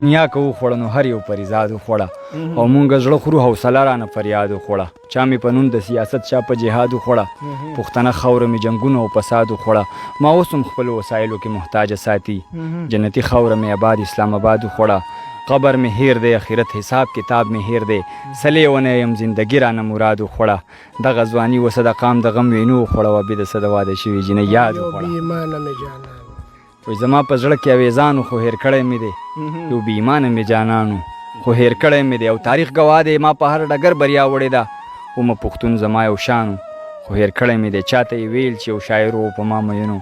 دنیا که وخوړه نو هر یو پریزاد وخوړه او مونږ زړه خورو حوصله رانه فریاد وخوړه چا مې په نوم د سیاست چا په جهاد وخوړه پښتنه خاوره مې جنګونه او فساد وخوړه ما اوس هم خپلو وسایلو کې محتاجه ساتي جنتي خاوره مې آباد اسلام آباد وخوړه قبر مې هیر دی اخرت حساب کتاب مې هیر دی سلې ونه یم زندګي رانه مراد وخوړه دغه ځواني وسه د قام د غم وینو وخوړه وبې د څه د واده شوي جینۍ یاد وخوړه وای زما په زړه کې اویزانو خو هیر کړی مې دی یو بې ایمانه مې جانانو خو هیر کړی مې دی او تاریخ ګواه دی ما په هر ډګر بریا وړې ده ومه پښتون زما یو شانو خو هیر کړی مې دی چاته یې ویل چې یو شاعر و په ما مینو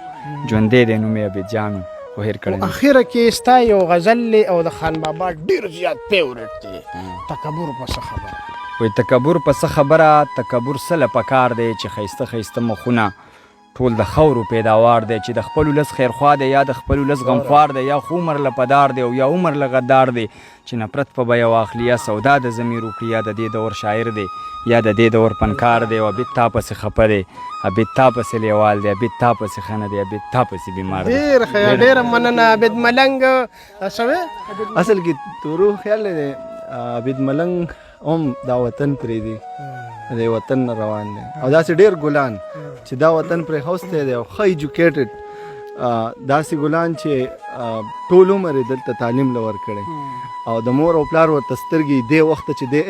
ژوندی دی نوم یې عبید جانو خو هیر کړی مې اخره کې ستا یو غزل دی او د خان بابا ډېر زیات فیورټ دی تکبر په څه خبره وایي تکبر په څه خبره تکبر څه له پکار دی چې ښایسته ښایسته مخونه ټول د خاورو پیداوار دی چې د خپل ولس خیرخوا دی یا د خپل ولس غمخوار دی یا خو عمر له پدار دی او یا عمر له غدار دی چې نفرت په بیه واخلي یا سودا د ضمیر وکړي یا د دې دور شاعر دی یا د دې دور فنکار دی او عبید تا پسې خفه دی عبید تا پسې لیوال دی عبید تا پسې ښه نه دی عبید تا پسې بیمار دی ډېره مننه عبید ملنګ څه اصل کې تورو خیال دی عبید ملنګ هم دا وطن پرېږدي د وطن نه روان دی او داسې ډېر ګلان چې دا وطن پرې خوستی دی او ښه ایجوکیټډ داسې ګلان چې ټول عمر یې دلته تعلیم له ورکړی او د مور او پلار ورته سترګې دې وخته چې دی